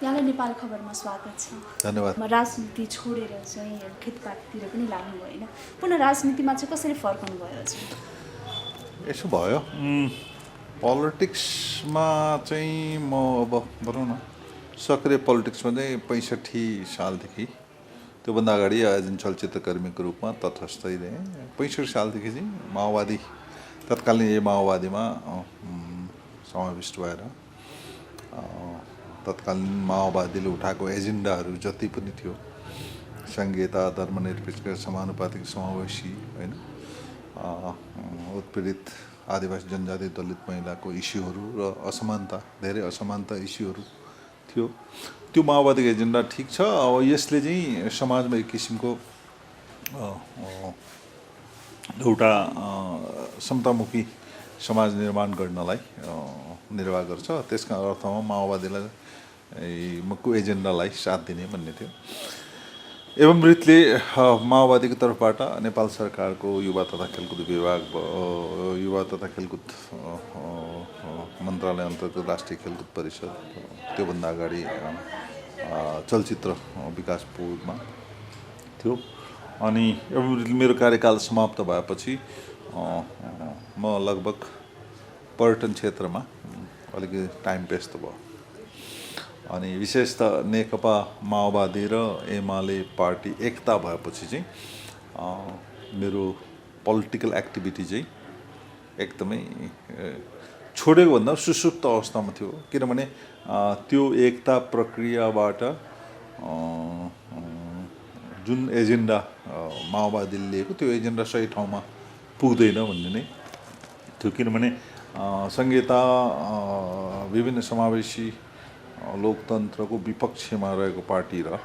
यहाँलाई नेपाल खबरमा स्वागत छ। धन्यवाद। राजनीति छोडेर चाहिँ खेतपातीतिर पनि लाग्नुभयो होइन, पुनः राजनीतिमा चाहिँ कसरी फर्कनु भयो चाहिँ? यसो भयो पोलिटिक्समा चाहिँ म अब भनौँ न सक्रिय पोलिटिक्समा चाहिँ 65 सालदेखि, त्योभन्दा अगाडि एज चलचित्रकर्मीको रूपमा तटस्थै रहेँ। 65 सालदेखि चाहिँ माओवादी तत्कालीन माओवादीमा समाविष्ट भएर तत्कालीन माओवादीले उठाएको एजेन्डाहरू जति पनि थियो, संघीयता, धर्मनिरपेक्ष, समानुपातिक, समावेशी होइन, उत्पीडित आदिवासी जनजाति दलित महिलाको इस्युहरू र असमानता, धेरै असमानता इस्युहरू थियो। त्यो माओवादीको एजेन्डा ठिक छ। अब यसले चाहिँ समाजमा एक किसिमको एउटा समतामुखी समाज निर्माण गर्नलाई निर्वाह गर्छ। त्यसका अर्थमा माओवादीलाई को एजेन्डालाई साथ दिने भन्ने थियो। एवं रीतले माओवादीको तर्फबाट नेपाल सरकारको युवा तथा खेलकुद विभाग, युवा तथा खेलकुद मन्त्रालय अन्तर्गत राष्ट्रिय खेलकुद परिषद, त्योभन्दा अगाडि चलचित्र विकास बोर्डमा थियो। अनि मेरो कार्यकाल समाप्त भएपछि म लगभग पर्यटन क्षेत्रमा अलिकति टाइम व्यस्त भयो। अनि विशेषतः नेकपा माओवादी र एमाले पार्टी एकता भएपछि चाहिँ मेरो पोलिटिकल एक्टिभिटी चाहिँ एकदमै छोडेको भन्दा सुसुप्त अवस्थामा थियो। किनभने त्यो एकता प्रक्रियाबाट जुन एजेन्डा माओवादीले लिएको त्यो एजेन्डा सही ठाउँमा पुग्दैन भन्ने नै थियो। किनभने संघीयता, विभिन्न समावेशी लोकतन्त्रको विपक्षमा रहेको पार्टी र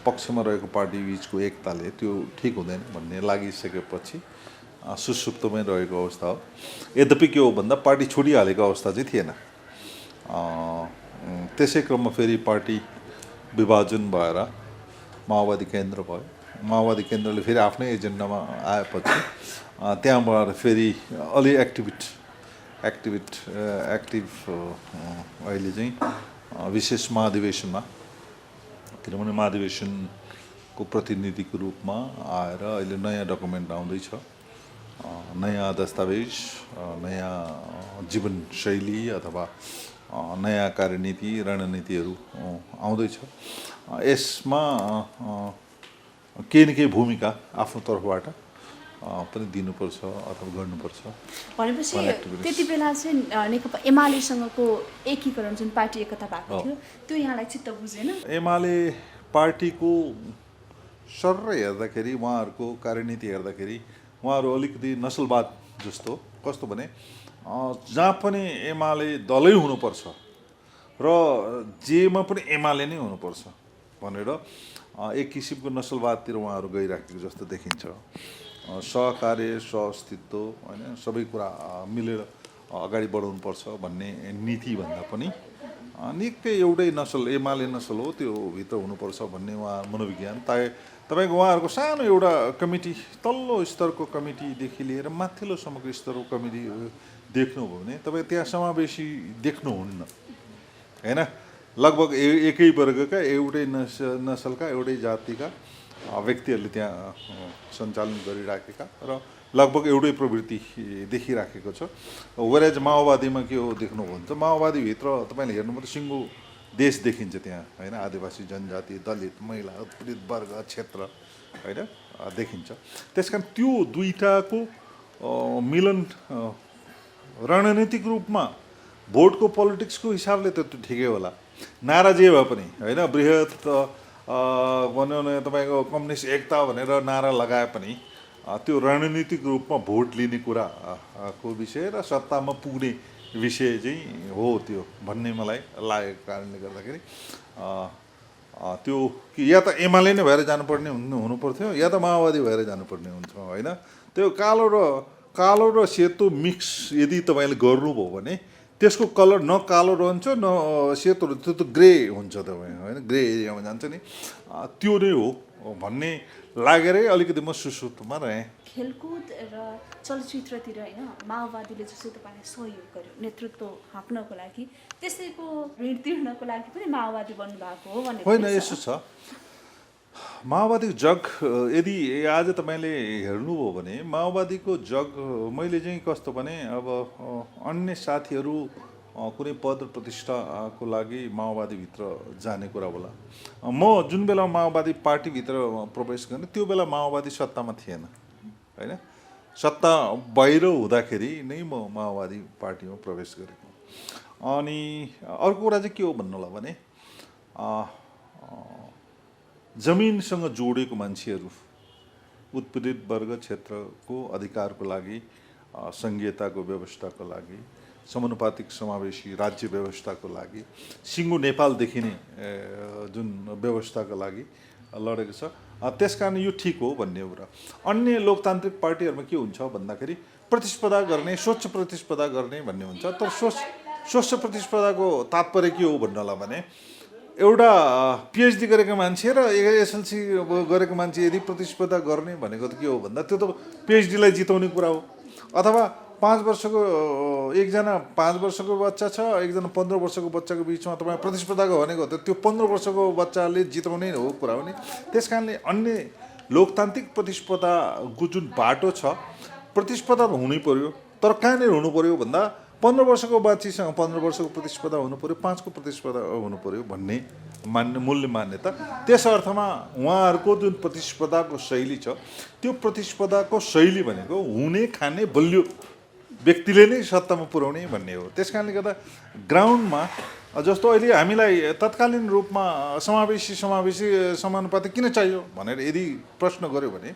पक्षमा रहेको पार्टी बिचको एकताले त्यो ठिक हुँदैन भन्ने लागिसकेपछि सुसुप्तमै रहेको अवस्था हो। यद्यपि के हो भन्दा पार्टी छोडिहालेको अवस्था चाहिँ थिएन। त्यसै क्रममा फेरि पार्टी विभाजन भएर माओवादी केन्द्र भयो। माओवादी केन्द्रले फेरि आफ्नै एजेन्डामा आएपछि त्यहाँबाट फेरि अलि एक्टिभ अहिले चाहिँ विशेष महाधिवेशनमा, किनभने महाधिवेशनको प्रतिनिधिको रूपमा आएर अहिले नयाँ डकुमेन्ट आउँदैछ, नयाँ दस्तावेज, नयाँ जीवनशैली अथवा नयाँ कार्यनीति रणनीतिहरू आउँदैछ। यसमा केही न केही भूमिका आफ्नो तर्फबाट पनि दिनुपर्छ अथवा गर्नुपर्छ। भनेपछि त्यति बेला चाहिँ नेकपा एमालेसँगको एकीकरण, जुन पार्टी एकता भएको थियो, त्यो यहाँलाई चित्त बुझेन? एमाले पार्टीको सर्र हेर्दाखेरि, उहाँहरूको कार्यनीति हेर्दाखेरि उहाँहरू अलिकति नस्लवाद जस्तो। कस्तो भने जहाँ पनि एमाले दलै हुनुपर्छ र जेमा पनि एमाले नै हुनुपर्छ भनेर एक किसिमको नस्लवादतिर उहाँहरू गइराखेको जस्तो देखिन्छ। सहकार्य, सहअस्तित्व होइन, सबै कुरा मिलेर अगाडि बढाउनुपर्छ भन्ने नीतिभन्दा पनि निकै एउटै नसल, एमाले नसल हो, त्यो भित्र हुनुपर्छ भन्ने उहाँ मनोविज्ञान। तपाईँको उहाँहरूको सानो एउटा कमिटी, तल्लो स्तरको कमिटीदेखि लिएर माथिल्लोसम्मको स्तरको कमिटी देख्नुभयो भने तपाईँ त्यहाँ समावेशी देख्नुहुन्न होइन। लगभग एकै वर्गका, एउटै नसलका, एउटै जातिका व्यक्तिहरूले त्यहाँ सञ्चालन गरिराखेका र लगभग एउटै प्रवृत्ति देखिराखेको छ। वेरेज माओवादीमा के हो देख्नुहुन्छ, माओवादीभित्र तपाईँले हेर्नुपर्दा सिङ्गो देश देखिन्छ त्यहाँ होइन, आदिवासी जनजाति, दलित, महिला, उत्पीडित वर्ग, क्षेत्र होइन देखिन्छ। त्यस कारण त्यो दुईटाको मिलन रणनीतिक रूपमा भोटको पोलिटिक्सको हिसाबले त त्यो ठिकै होला, नारा जे भए पनि होइन, बृहत भनौँ न तपाईँको कम्युनिस्ट एकता भनेर नारा लगाए पनि त्यो रणनीतिक रूपमा भोट लिने कुराको विषय र सत्तामा पुग्ने विषय चाहिँ हो त्यो भन्ने मलाई लागेको कारणले गर्दाखेरि त्यो कि या त एमाले नै भएर जानुपर्ने हुनुपर्थ्यो या त माओवादी भएर जानुपर्ने हुन्छ होइन। त्यो कालो र सेतो मिक्स यदि तपाईँले गर्नुभयो भने त्यसको कलर न कालो रहन्छ न सेतो, त्यो त ग्रे हुन्छ तपाईँ होइन, ग्रे एरियामा जान्छ नि, त्यो नै हो भन्ने लागेरै अलिकति म सुसुप्तमा रहेँ। खेलकुद र चलचित्रतिर होइन माओवादीले जसरी तपाईँलाई सहयोग गर्यो नेतृत्व हाँक्नको लागि, त्यसैको ऋण तिर्नको लागि पनि माओवादी बन्नुभएको हो भन्ने होइन, यसो छ माओवादीको जग यदि आज तपाईँले हेर्नुभयो भने माओवादीको जग मैले चाहिँ कस्तो भने अब अन्य साथीहरू कुनै पद र प्रतिष्ठाको लागि माओवादीभित्र जाने कुरा होला। म जुन बेला माओवादी पार्टीभित्र प्रवेश गर्ने त्यो बेला माओवादी सत्तामा थिएन होइन, सत्ता बाहिर हुँदाखेरि नै म माओवादी पार्टीमा प्रवेश गरेको। अनि अर्को कुरा चाहिँ के हो भन्नुलाई भने जमिनसँग जोडेको मान्छेहरू उत्पीडित वर्ग क्षेत्रको अधिकारको लागि, सङ्घीयताको व्यवस्थाको लागि, समानुपातिक समावेशी राज्य व्यवस्थाको लागि, सिङ्गो नेपालदेखि नै जुन व्यवस्थाको लागि लडेको छ। त्यस कारण यो ठिक हो भन्ने कुरा। अन्य लोकतान्त्रिक पार्टीहरूमा के हुन्छ भन्दाखेरि प्रतिस्पर्धा गर्ने, स्वच्छ प्रतिस्पर्धा गर्ने भन्ने हुन्छ। तर स्वच्छ प्रतिस्पर्धाको तात्पर्य के हो भन्नलाई भने एउटा पिएचडी गरेको मान्छे र एसएलसी गरेको मान्छे यदि प्रतिस्पर्धा गर्ने भनेको त के हो भन्दा त्यो त पिएचडीलाई जिताउने कुरा हो। अथवा 5 वर्षको एकजना 5 वर्षको बच्चा छ, एकजना 15 वर्षको बच्चाको बिचमा तपाईँ प्रतिस्पर्धाको भनेको त त्यो 15 वर्षको बच्चाले जिताउने हो कुरा हो नि। त्यस कारणले अन्य लोकतान्त्रिक प्रतिस्पर्धाको जुन बाटो छ, प्रतिस्पर्धा हुनै पर्यो। तर कहाँनिर हुनु पर्यो भन्दा 15 वर्षको बच्चीसँग 15 वर्षको प्रतिस्पर्धा हुनु पर्यो, 5 को प्रतिस्पर्धा हुनु पर्यो भन्ने मूल्य मान्यता। त्यस अर्थमा उहाँहरूको जुन प्रतिस्पर्धाको शैली छ त्यो प्रतिस्पर्धाको शैली भनेको हुने खाने बलियो व्यक्तिले नै सत्तामा पुर्याउने भन्ने हो। त्यस कारणले गर्दा ग्राउन्डमा जस्तो अहिले हामीलाई तत्कालीन रूपमा समावेशी समानुपातिक किन चाहियो भनेर यदि प्रश्न गर्यो भने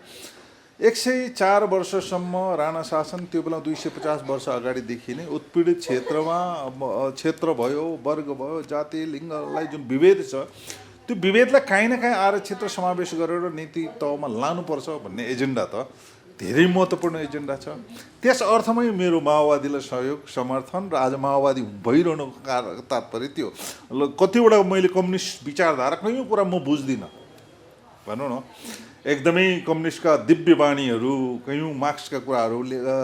104 वर्षसम्म राणा शासन, त्यो बेला 250 वर्ष अगाडिदेखि नै उत्पीडित क्षेत्र भयो, वर्ग भयो, जाति लिङ्गलाई जुन विभेद छ त्यो विभेदलाई काहीँ न काहीँ आरक्षित र समावेश गरेर नीति तहमा लानुपर्छ भन्ने एजेन्डा त धेरै महत्त्वपूर्ण एजेन्डा छ। त्यस अर्थमै मेरो माओवादीलाई सहयोग समर्थन र आज माओवादी भइरहनुको तात्पर्य त्यो। कतिवटा मैले कम्युनिस्ट विचारधारा कयौँ कुरा म बुझ्दिनँ भनौँ न, एकदमै कम्युनिस्टका दिव्य बाणीहरू, कयौँ मार्क्सका कुराहरू,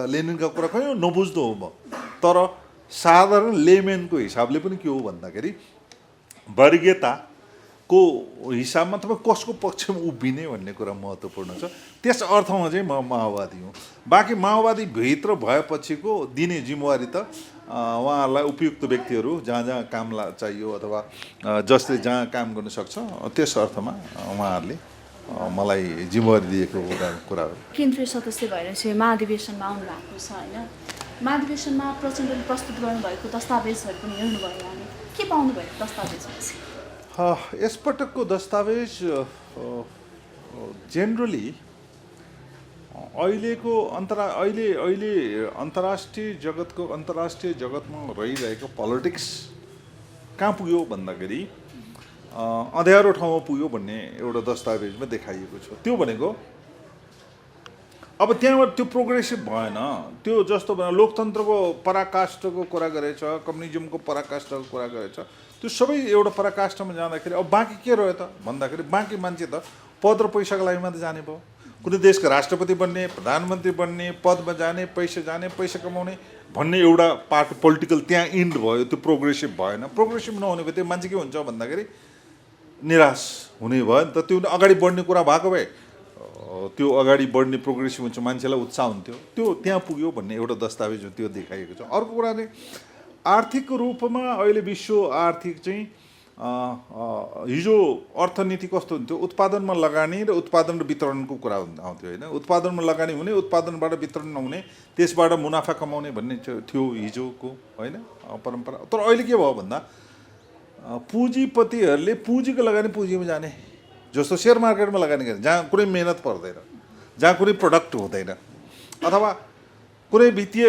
लेनिनका कुरा कयौँ नबुझ्दो हो म। तर साधारण लेमेनको हिसाबले पनि के हो भन्दाखेरि वर्गीयताको हिसाबमा तपाईँ कसको पक्षमा उभिने भन्ने कुरा महत्त्वपूर्ण छ। त्यस अर्थमा चाहिँ म माओवादी हुँ। बाँकी माओवादी भित्र भएपछिको दिने जिम्मेवारी त उहाँहरूलाई उपयुक्त व्यक्तिहरू जहाँ जहाँ काम चाहियो अथवा जसले जहाँ काम गर्न सक्छ त्यस अर्थमा उहाँहरूले मलाई जिम्मेवारी दिएको कुरा हो। केन्द्रीय सदस्य भएर चाहिँ महाधिवेशनमा आउनु भएको छ होइन, महाधिवेशनमा प्रचण्डले प्रस्तुत गर्नुभएको दस्तावेजहरू पनि हेर्नुभयो भने के पाउनु भएको दस्तावेजमा चाहिँ? यसपटकको दस्तावेज जेनरली अहिलेको अहिले अन्तर्राष्ट्रिय जगतमा रहिरहेको पोलिटिक्स कहाँ पुग्यो भन्दाखेरि अँध्यारो ठाउँमा पुग्यो भन्ने एउटा दस्तावेजमा देखाइएको छ। त्यो भनेको अब त्यहाँबाट त्यो प्रोग्रेसिभ भएन। त्यो जस्तो लोकतन्त्रको पराकाष्ठको कुरा गरेछ, कम्युनिजमको पराकाष्ठको कुरा गरेछ, त्यो सबै एउटा पराकाष्ठमा जाँदाखेरि अब बाँकी के रह्यो त भन्दाखेरि बाँकी मान्छे त पद र पैसाको लागि मात्रै जाने भयो। कुनै देशको राष्ट्रपति बन्ने, प्रधानमन्त्री बन्ने, पदमा जाने, पैसा कमाउने भन्ने एउटा पार्ट पोलिटिकल त्यहाँ इन्ड भयो। त्यो प्रोग्रेसिभ भएन। प्रोग्रेसिभ नहुने भए त्यो मान्छे के हुन्छ भन्दाखेरि निराश हुने भयो नि त। त्यो अगाडि बढ्ने कुरा भएको भए त्यो अगाडि बढ्ने प्रोग्रेसिभ हुन्छ, मान्छेलाई उत्साह हुन्थ्यो। त्यो त्यहाँ पुग्यो भन्ने एउटा दस्तावेज हो, त्यो देखाइएको छ। अर्को कुरा चाहिँ आर्थिक रूपमा अहिले विश्व आर्थिक चाहिँ हिजो अर्थनीति कस्तो हुन्थ्यो, उत्पादनमा लगानी र उत्पादन र वितरणको कुरा आउँथ्यो होइन। उत्पादनमा लगानी हुने, उत्पादनबाट वितरण नहुने, त्यसबाट मुनाफा कमाउने भन्ने थियो हिजोको होइन परम्परा। तर अहिले के भयो भन्दा पुँजीपतिहरूले पुँजीको लगानी पुँजीमा जाने, जस्तो सेयर मार्केटमा लगानी गर्ने जहाँ कुनै मेहनत पर्दैन, जहाँ कुनै प्रडक्ट हुँदैन, अथवा कुनै वित्तीय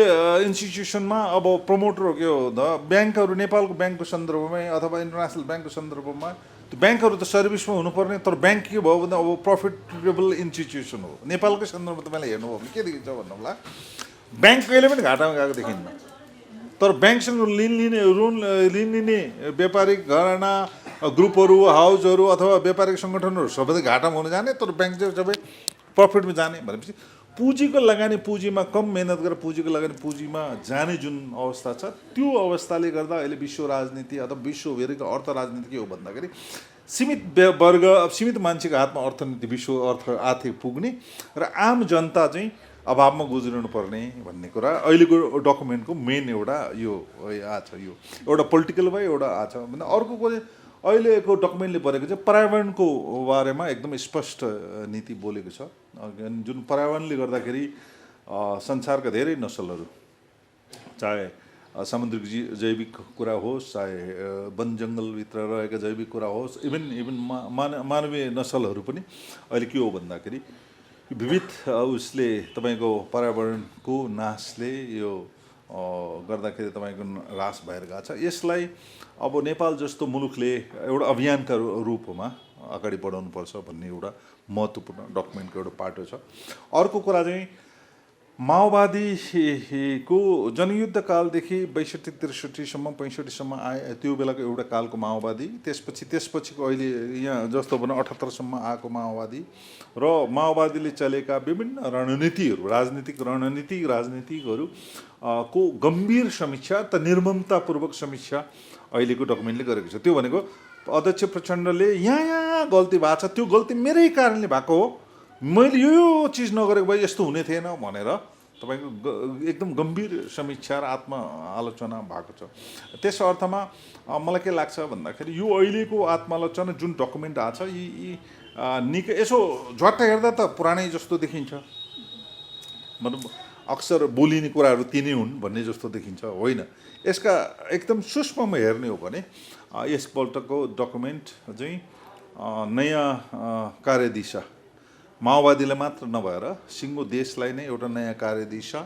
इन्स्टिट्युसनमा अब प्रमोटर के हो त ब्याङ्कहरू, नेपालको ब्याङ्कको सन्दर्भमै अथवा इन्टरनेसनल ब्याङ्कको सन्दर्भमा त्यो ब्याङ्कहरू त सर्भिसमा हुनुपर्ने, तर ब्याङ्क के भयो भन्दा अब प्रफिटेबल इन्स्टिट्युसन हो। नेपालकै सन्दर्भमा तपाईँले हेर्नुभयो भने के देखिन्छ भन्नु होला, ब्याङ्क कहिले पनि घाटामा गएको देखिन्न। तर ब्याङ्कसँग ऋण लिने व्यापारिक घराना ग्रुपहरू, हाउसहरू अथवा व्यापारिक सङ्गठनहरू सबै घाटामा हुन जाने, तर ब्याङ्क चाहिँ सबै प्रफिटमा जाने भनेपछि पुँजीको लगानी पुँजीमा कम मेहनत गरेर पुँजीको लगानी पुँजीमा जाने जुन अवस्था छ, त्यो अवस्थाले गर्दा अहिले विश्व राजनीति अथवा विश्वभरिको अर्थ राजनीति के हो भन्दाखेरि सीमित वर्ग, सीमित मान्छेको हातमा अर्थनीति, विश्व आर्थिक पुग्ने र आम जनता चाहिँ अभावमा गुज्रिनु पर्ने भन्ने कुरा अहिलेको डकुमेन्टको मेन एउटा यो आछ। यो एउटा पोलिटिकल भयो, एउटा आछ भने अर्को कुरा अहिलेको डकुमेन्टले भनेको चाहिँ पर्यावरणको बारेमा एकदम स्पष्ट नीति बोलेको छ, जुन पर्यावरणले गर्दाखेरि संसारका धेरै नसलहरू, चाहे समुद्रिक जैविक कुरा होस्, चाहे वन जङ्गलभित्र रहेका जैविक कुरा होस्, इभन मानवीय नसलहरू पनि अहिले के हो भन्दाखेरि विविध उसले तपाईँको पर्यावरणको नाशले यो गर्दाखेरि तपाईँको ह्रास भएर गएको छ। यसलाई अब नेपाल जस्तो मुलुकले एउटा अभियानका रूपमा अगाडि बढाउनुपर्छ भन्ने एउटा महत्त्वपूर्ण डकुमेन्टको एउटा पाटो छ। अर्को कुरा चाहिँ माओवादीको जनयुद्ध कालदेखि 62-63सम्म 65सम्म आए, त्यो बेलाको एउटा कालको माओवादी, त्यसपछिको अहिले यहाँ जस्तो भनौँ 78सम्म आएको माओवादी र माओवादीले चलेका विभिन्न रणनीतिहरू, राजनीतिकहरू को गम्भीर समीक्षा त निर्ममतापूर्वक समीक्षा अहिलेको डकुमेन्टले गरेको छ। त्यो भनेको अध्यक्ष प्रचण्डले यहाँ गल्ती भएको छ, त्यो गल्ती मेरै कारणले भएको हो, मैले यो चिज नगरेको भए यस्तो हुने थिएन भनेर तपाईँको एकदम गम्भीर समीक्षा र आत्मआलोचना भएको छ। त्यस अर्थमा मलाई के लाग्छ भन्दाखेरि यो अहिलेको आत्मआलोचना जुन डकुमेन्ट आएको छ, यी निकै यसो झट्ट हेर्दा त पुरानै जस्तो देखिन्छ, मतलब अक्सर बोलिने कुराहरू तिनै हुन् भन्ने जस्तो देखिन्छ, होइन। यसका एकदम सूक्ष्ममा हेर्ने हो भने यसपल्टको डकुमेन्ट चाहिँ नयाँ कार्यदिशा माओवादीलाई मात्र नभएर सिङ्गो देशलाई नै एउटा नयाँ कार्यदिशा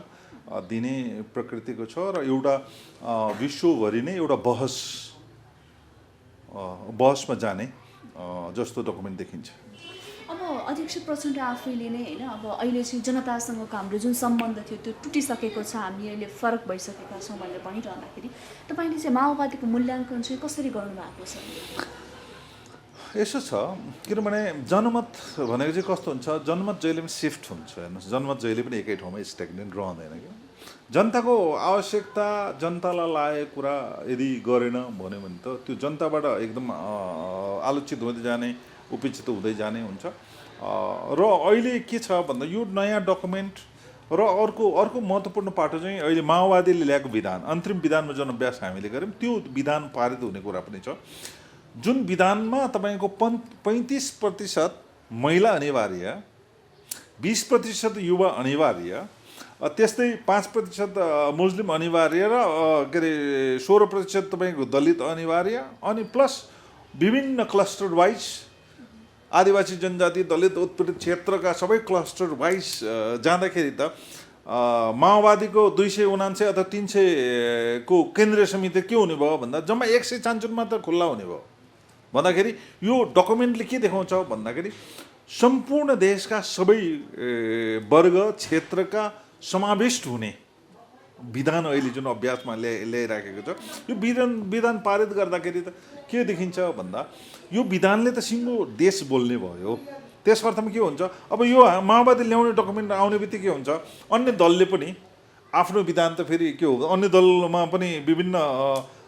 दिने प्रकृतिको छ र एउटा विश्वभरि नै एउटा बहसमा जाने जस्तो डकुमेन्ट देखिन्छ। अब अध्यक्ष प्रचण्ड आफैले नै होइन, अब अहिले चाहिँ जनतासँगको हाम्रो जुन सम्बन्ध थियो त्यो टुटिसकेको छ, हामी अहिले फरक भइसकेका छौँ भनेर भनिरहँदाखेरि तपाईँले चाहिँ माओवादीको मूल्याङ्कन चाहिँ कसरी गर्नुभएको छ? यसो छ, किनभने जनमत भनेको चाहिँ कस्तो हुन्छ, जनमत जहिले पनि सिफ्ट हुन्छ, हेर्नुहोस्, जनमत जहिले पनि एकै ठाउँमा स्ट्याग्नेन्ट रहँदैन कि। जनताको आवश्यकता, जनतालाई लागेको कुरा यदि गरेन भन्यो भने त त्यो जनताबाट एकदम आलोचित हुँदै जाने, उपेक्षित हुँदै जाने हुन्छ। र अहिले के छ भन्दा यो नयाँ डकुमेन्ट र अर्को महत्त्वपूर्ण पाटो चाहिँ अहिले माओवादीले ल्याएको विधान, अन्तरिम विधानमा जुन अभ्यास हामीले गऱ्यौँ त्यो विधान पारित हुने कुरा पनि छ, जुन विधानमा तपाईँको 35% महिला अनिवार्य, 20% युवा अनिवार्य, त्यस्तै 5% मुस्लिम अनिवार्य र के अरे 16% तपाईँको दलित अनिवार्य, अनि प्लस विभिन्न क्लस्टर वाइज आदिवासी जनजाति, दलित उत्पीडित क्षेत्रका सबै क्लस्टर वाइज जाँदाखेरि त माओवादीको 279 अथवा 300 को केन्द्रीय समिति के हुने भयो भन्दा जम्मा 156 मात्र खुल्ला हुने भयो। भन्दाखेरि यो डकुमेन्टले के देखाउँछ भन्दाखेरि सम्पूर्ण देशका सबै वर्ग क्षेत्रका समाविष्ट हुने विधान अहिले जुन अभ्यासमा ल्याइराखेको छ, यो विधान पारित गर्दाखेरि त के देखिन्छ भन्दा यो विधानले त सिङ्गो देश बोल्ने भयो। त्यस अर्थमा के हुन्छ, अब यो माओवादी ल्याउने डकुमेन्ट आउने बित्तिकै के हुन्छ, अन्य दलले पनि आफ्नो विधान त फेरि के हो, अन्य दलमा पनि विभिन्न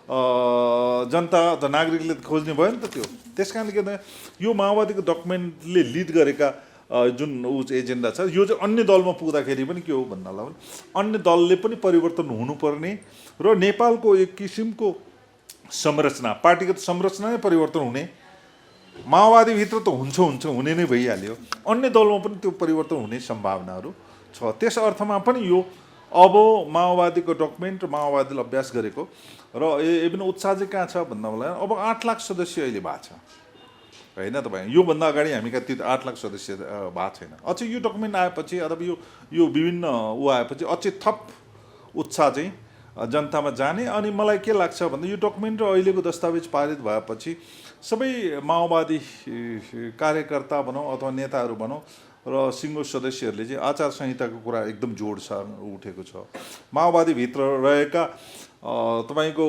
जनता त नागरिकले खोज्ने भयो नि त त्यो। त्यस कारणले के भन्दा यो माओवादीको डकुमेन्टले लिड गरेका जुन एजेन्डा छ, यो चाहिँ अन्य दलमा पुग्दाखेरि पनि के हो भन्नलाई पनि अन्य दलले पनि परिवर्तन हुनुपर्ने र नेपालको एक किसिमको संरचना, पार्टीगत संरचना नै परिवर्तन हुने, माओवादीभित्र त हुन्छ हुने नै भइहाल्यो, अन्य दलमा पनि त्यो परिवर्तन हुने सम्भावनाहरू छ। त्यस अर्थमा पनि यो अब माओवादीको डकुमेन्ट र माओवादीले अभ्यास गरेको र इभन उत्साह चाहिँ कहाँ छ भन्दा मलाई अब 8 लाख सदस्य अहिले भएको छ, होइन तपाईँ। योभन्दा अगाडि हामी कति 8 लाख सदस्य भएको छैन। अझै यो डकुमेन्ट आएपछि अथवा यो विभिन्न आएपछि अझै थप उत्साह चाहिँ जनतामा जाने। अनि मलाई के लाग्छ भन्दा यो डकुमेन्ट र अहिलेको दस्तावेज पारित भएपछि सबै माओवादी कार्यकर्ता भनौँ अथवा नेताहरू भनौँ र सिङ्गो सदस्यहरूले चाहिँ आचार संहिताको कुरा एकदम जोड उठेको छ। माओवादीभित्र रहेका तपाईँको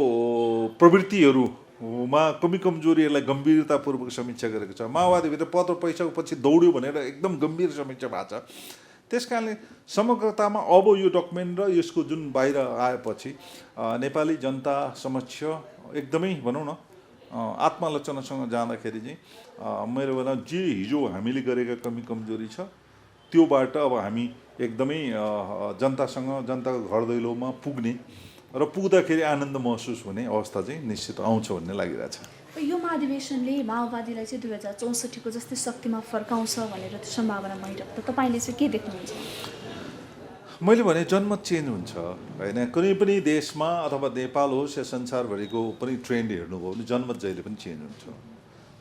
प्रवृत्तिहरूमा कमी कमजोरीहरूलाई गम्भीरतापूर्वक समीक्षा गरेको छ। माओवादीभित्र पद र पैसाको पछि दौड्यो भनेर एकदम गम्भीर समीक्षा भएको छ। त्यस कारणले समग्रतामा अब यो डकुमेन्ट र यसको जुन बाहिर आएपछि नेपाली जनता समक्ष एकदमै भनौँ न आत्मालोचनासँग जाँदाखेरि चाहिँ मेरो भनाइ जे हिजो हामीले गरेका कमी कमजोरी छ त्योबाट अब हामी एकदमै जनतासँग जनताको घर दैलोमा पुग्ने र पुग्दाखेरि आनन्द महसुस हुने अवस्था चाहिँ निश्चित आउँछ भन्ने लागिरहेछ। यो महाधिवेशनले माओवादीलाई चाहिँ 2064को जस्तै शक्तिमा फर्काउँछ भनेर त्यो सम्भावना भइरहेको त तपाईँले चाहिँ के देख्नुहुन्छ? मैले भने जनमत चेन्ज हुन्छ होइन। कुनै पनि देशमा अथवा नेपाल होस् या संसारभरिको पनि ट्रेन्ड हेर्नुभयो भने जनमत जहिले पनि चेन्ज हुन्छ।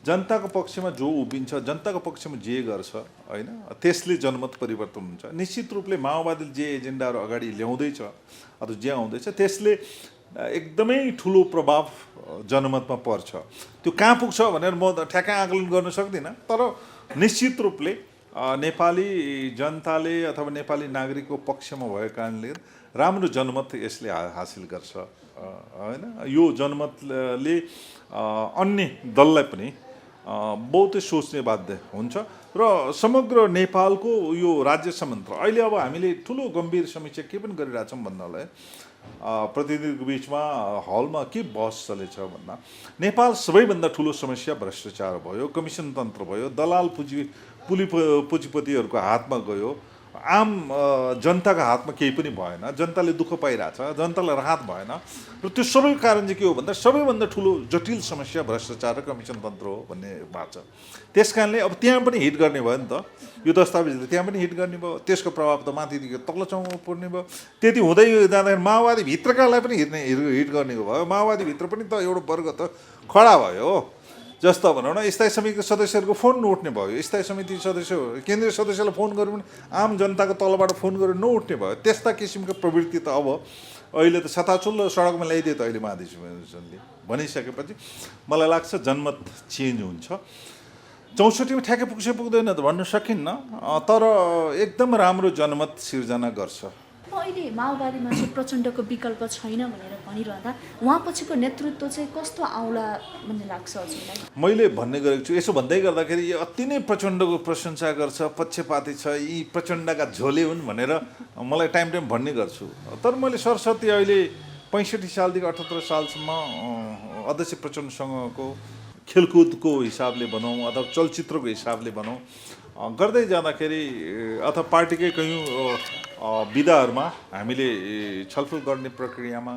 जनताको पक्षमा जो उभिन्छ, जनताको पक्षमा जे गर्छ होइन, त्यसले जनमत परिवर्तन हुन्छ। निश्चित रूपले माओवादीले जे एजेन्डाहरू अगाडि ल्याउँदैछ अथवा जे आउँदैछ त्यसले एकदमै ठुलो प्रभाव जनमतमा पर्छ। त्यो कहाँ पुग्छ भनेर म ठ्याक्कै आकलन गर्न सक्दिनँ, तर निश्चित रूपले नेपाली जनताले अथवा नेपाली नागरिकको पक्षमा भएको कारणले राम्रो जनमत यसले हासिल गर्छ होइन। यो जनमतले अन्य दललाई पनि बहुतै सोच्ने बाध्य हुन्छ र समग्र नेपालको यो राज्य संयन्त्र अहिले अब हामीले ठुलो गम्भीर समस्या के पनि गरिरहेछौँ भन्नालाई प्रतिनिधिको बिचमा हलमा के बहस चलेछ भन्दा नेपाल सबैभन्दा ठुलो समस्या भ्रष्टाचार भयो, कमिसन तन्त्र भयो, दलाल पुँजीपतिहरूको हातमा गयो, आम जनताको हातमा केही पनि भएन, जनताले दुःख पाइरहेछ, जनतालाई राहत भएन र त्यो सबै कारण चाहिँ के हो भन्दा सबैभन्दा ठुलो जटिल समस्या भ्रष्टाचार र कमिसन तन्त्र हो भन्ने भएको छ। त्यस कारणले अब त्यहाँ पनि हिट गर्ने भयो नि त, यो दस्तावेजले त्यहाँ पनि हिट गर्ने भयो, त्यसको प्रभाव त माथिदेखि तल्लो चौरमा पर्ने भयो। त्यति हुँदै जाँदाखेरि माओवादीभित्रकालाई पनि हिट गर्ने भयो। माओवादीभित्र पनि त एउटा वर्ग त खडा भयो। जस्तो भनौँ न स्थायी समितिको सदस्यहरूको फोन नउठ्ने भयो, स्थायी समिति सदस्य केन्द्रीय सदस्यलाई फोन गऱ्यो भने आम जनताको तलबाट फोन गरेर नउठ्ने भयो। त्यस्ता किसिमको प्रवृत्ति त अब अहिले त छताछुल्लो सडकमा ल्याइदियो त अहिले महाधिवेशनले भनिसकेपछि मलाई लाग्छ जनमत चेन्ज हुन्छ। 64मा ठ्याक्कै पुग्छ पुग्दैन त भन्न सकिन्न, तर एकदम राम्रो जनमत सिर्जना गर्छ। अहिले माओवादीमा चाहिँ प्रचण्डको विकल्प छैन भनेर भनिरहँदा उहाँपछिको नेतृत्व चाहिँ कस्तो आउला भन्ने लाग्छ हजुरलाई? मैले भन्ने गरेको छु, यसो भन्दै गर्दाखेरि यो अति नै प्रचण्डको प्रशंसा गर्छ, पक्षपाती छ, यी प्रचण्डका झोले हुन् भनेर मलाई टाइम भन्ने गर्छु। तर मैले सरस्वती अहिले 65 सालदेखि 78 सालसम्म अध्यक्ष प्रचण्डसँगको खेलकुदको हिसाबले भनौँ अथवा चलचित्रको हिसाबले भनौँ गर्दै जाँदाखेरि अथवा पार्टीकै कयौँ विधाहरूमा हामीले छलफल गर्ने प्रक्रियामा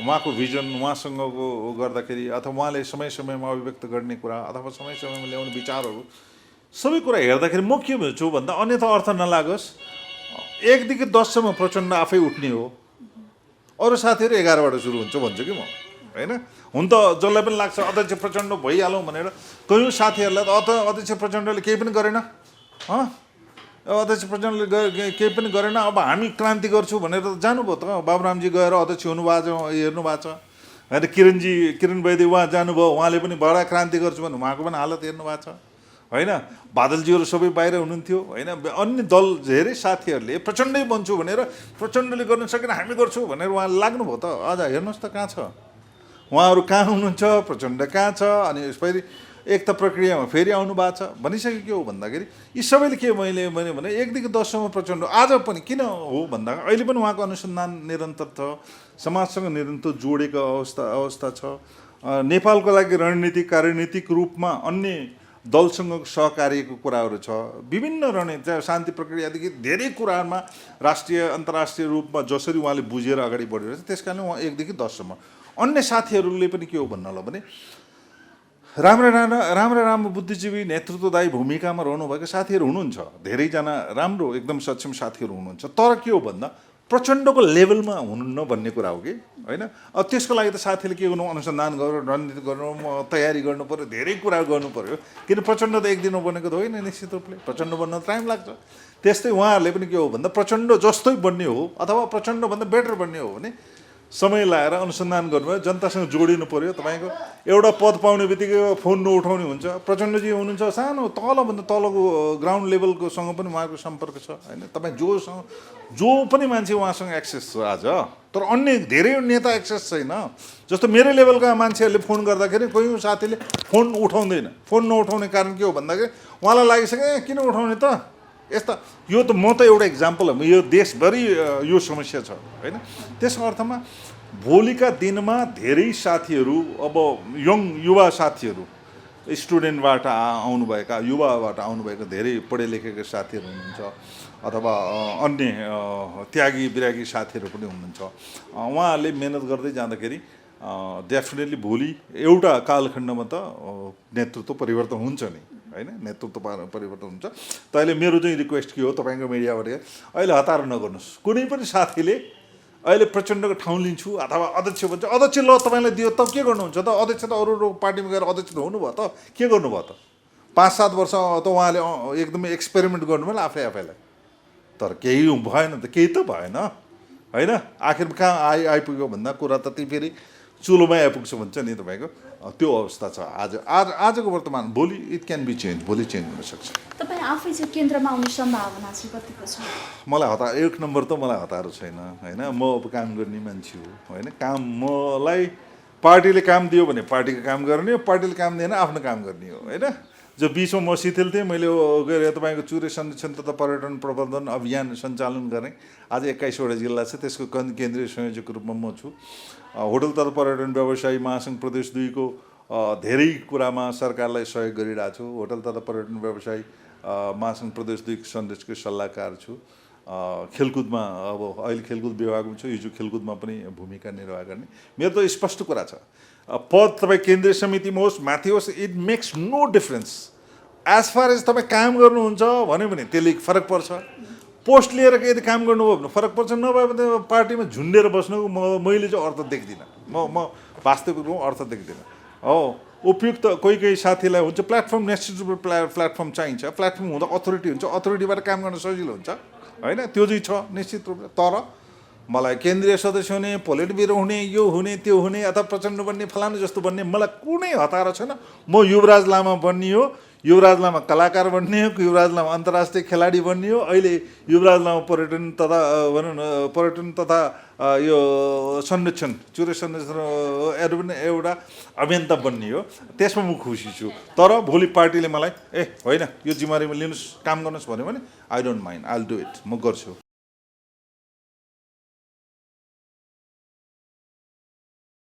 उहाँको भिजन उहाँसँगको गर्दाखेरि अथवा उहाँले समय समयमा अभिव्यक्त गर्ने कुरा अथवा समय समयमा ल्याउने विचारहरू सबै कुरा हेर्दाखेरि म के भन्छु भन्दा अन्यथा अर्थ नलागोस्, 1 देखि 10 सम्म प्रचण्ड आफै उठ्ने हो, अरू साथीहरू 11बाट सुरु हुन्छ भन्छु कि म होइन। हुन त जसलाई पनि लाग्छ अध्यक्ष प्रचण्ड भइहालौँ भनेर, कयौँ साथीहरूलाई त अध्यक्ष प्रचण्डले केही पनि गरेन, अध्यक्ष प्रचण्डले केही पनि गरेन, अब हामी क्रान्ति गर्छौँ भनेर त जानुभयो त। बाबुरामजी गएर अध्यक्ष हुनुभएको छ, हेर्नु भएको छ होइन। किरण वैद्य उहाँ जानुभयो, उहाँले पनि बडा क्रान्ति गर्छु भने उहाँको पनि हालत हेर्नु भएको छ होइन। बादलजीहरू सबै बाहिर हुनुहुन्थ्यो होइन। अन्य दल धेरै साथीहरूले प्रचण्डै बन्छु भनेर, प्रचण्डले गर्न सकेन हामी गर्छौँ भनेर उहाँले लाग्नुभयो त। आज हेर्नुहोस् त कहाँ छ उहाँहरू, कहाँ हुनुहुन्छ, प्रचण्ड कहाँ छ। अनि फेरि एक त प्रक्रियामा फेरि आउनु भएको छ भनिसक्यो। के हो भन्दाखेरि यी सबैले के मैले भने 1 देखि 10 सम्म प्रचण्ड आज पनि किन हो भन्दा अहिले पनि उहाँको अनुसन्धान निरन्तर छ, समाजसँग निरन्तर जोडेको अवस्था छ। नेपालको लागि रणनीतिक कार्यनीतिक रूपमा अन्य दलसँग सहकार्यको कुराहरू छ। विभिन्न रणनीति शान्ति प्रक्रियादेखि धेरै कुराहरूमा राष्ट्रिय अन्तर्राष्ट्रिय रूपमा जसरी उहाँले बुझेर अगाडि बढिरहेछ, त्यस कारणले उहाँ 1 देखि 10 सम्म। अन्य साथीहरूले पनि के हो भन्नलाई भने राम्रो बुद्धिजीवी नेतृत्वदायी भूमिकामा रहनुभएका साथीहरू हुनुहुन्छ, धेरैजना राम्रो एकदम सक्षम साथीहरू हुनुहुन्छ। तर के हो भन्दा प्रचण्डको लेभलमा हुनुहुन्न भन्ने कुरा हो कि होइन। अब त्यसको लागि त साथीले के गर्नु, अनुसन्धान गर्नु, रणनीति गर्नु, तयारी गर्नु पऱ्यो, धेरै कुरा गर्नु पऱ्यो। किन प्रचण्ड त एक दिनमा बनेको त होइन, निश्चित रूपले प्रचण्ड बन्न टाइम लाग्छ। त्यस्तै उहाँहरूले पनि के हो भन्दा प्रचण्ड जस्तै बन्ने हो अथवा प्रचण्डभन्दा बेटर बन्ने हो भने समय लाएर अनुसन्धान गर्नुभयो, जनतासँग जोडिनु पर्यो। तपाईँको एउटा पद पाउने बित्तिकै फोन नउठाउने हुन्छ। प्रचण्डजी हुनुहुन्छ सानो तलभन्दा तलको ग्राउन्ड लेभलकोसँग पनि उहाँको सम्पर्क छ होइन। तपाईँ जो पनि मान्छे उहाँसँग एक्सेस छ आज, तर अन्य धेरै नेता एक्सेस छैन। जस्तो मेरो लेभलका मान्छेहरूले फोन गर्दाखेरि कोही साथीले फोन उठाउँदैन। फोन नउठाउने कारण के हो भन्दाखेरि उहाँलाई लागिसक्यो किन उठाउने त, यस्ता यो त म त एउटा इक्जाम्पल हो, यो देशभरि यो समस्या छ होइन। त्यस अर्थमा भोलिका दिनमा धेरै साथीहरू अब युवा साथीहरू स्टुडेन्टबाट आउनुभएका युवाबाट आउनुभएका धेरै पढे लेखेका साथीहरू हुनुहुन्छ अथवा अन्य त्यागी बिरागी साथीहरू पनि हुनुहुन्छ। उहाँहरूले मेहनत गर्दै जाँदाखेरि डेफिनेटली भोलि एउटा कालखण्डमा त नेतृत्व परिवर्तन हुन्छ नि होइन, नेतृत्व परिवर्तन हुन्छ। त अहिले मेरो चाहिँ रिक्वेस्ट के हो तपाईँको मिडियाबाट, अहिले हतार नगर्नुहोस्। कुनै पनि साथीले अहिले प्रचण्डको ठाउँ लिन्छु अथवा अध्यक्ष भन्छ, अध्यक्ष ल तपाईँलाई दियो त के गर्नुहुन्छ त, अध्यक्ष त अरू पार्टीमा गएर अध्यक्ष त हुनुभयो त, के गर्नुभयो त? 5-7 वर्ष त उहाँले एकदमै एक्सपेरिमेन्ट गर्नुभयो आफैलाई, तर केही भएन त, केही त भएन होइन। आखिर कहाँ आइपुग्यो भन्दा कुरा त ती फेरि चुलोमै आइपुग्छ भन्छ नि तपाईँको, त्यो अवस्था छ आजको वर्तमान। भोलि इट क्यान बी चेन्ज, भोलि चेन्ज हुनसक्छ। तपाईँ आफै चाहिँ केन्द्रमा आउने सम्भावना चाहिँ कतिको छ? मलाई एक नम्बर त मलाई हतारो छैन होइन। म अब काम गर्ने मान्छे हो होइन। काम मलाई पार्टीले काम दियो भने पार्टीको काम गर्ने हो, पार्टीले काम दिएन आफ्नो काम गर्ने हो होइन। जो बिचमा म शिथिल थिएँ, मैले गएर तपाईँको चुरे संरक्षण तथा पर्यटन प्रबन्धन अभियान सञ्चालन गरेँ। आज 21वटा जिल्ला छ, त्यसको केन्द्रीय संयोजकको रूपमा म छु। होटल तथा पर्यटन व्यवसायी महासङ्घ प्रदेश 2 को धेरै कुरामा सरकारलाई सहयोग गरिरहेको छु। होटल तथा पर्यटन व्यवसायी महासङ्घ प्रदेश 2 सदस्यको सल्लाहकार छु। खेलकुदमा अब अहिले खेलकुद विभागमा छु, हिजो खेलकुदमा पनि भूमिका निर्वाह गर्ने। मेरो त स्पष्ट कुरा छ, पद तपाईँ केन्द्रीय समितिमा होस् माथि होस्, it makes no difference. As far as तपाईँ काम गर्नुहुन्छ भन्यो भने त्यसले फरक पर्छ। पोस्ट लिएर यदि काम गर्नुभयो भने फरक पर्छ, नभए भने पार्टीमा झुन्डेर बस्नुको मैले चाहिँ अर्थ देख्दिनँ। म वास्तविक रूपमा अर्थ देख्दिनँ हो। उपयुक्त कोही साथीलाई हुन्छ प्लेटफर्म, निश्चित रूपमा प्लेटफर्म चाहिन्छ। प्लेटफर्म हुँदा अथोरिटी हुन्छ, अथोरिटीबाट काम गर्न सजिलो हुन्छ होइन, त्यो चाहिँ छ निश्चित रूपले। तर मलाई केन्द्रीय सदस्य हुने, पोलिट ब्युरो हुने, यो हुने त्यो हुने अथवा प्रचण्ड बन्ने फलानु जस्तो बन्ने मलाई कुनै हतारो छैन। म युवराज लामा बन्ने हो, युवराज लामा कलाकार बन्ने हो, युवराज लामा अन्तर्राष्ट्रिय खेलाडी बन्ने हो, अहिले युवराज लामा पर्यटन तथा भनौँ न पर्यटन तथा यो संरक्षण चुरे संरक्षण पनि एउटा अभियन्ता बन्ने हो। त्यसमा म खुसी छु। तर भोलि पार्टीले मलाई होइन यो जिम्मेवारीमा लिनुहोस् काम गर्नुहोस् भन्यो भने I don't mind, I will do it, म गर्छु।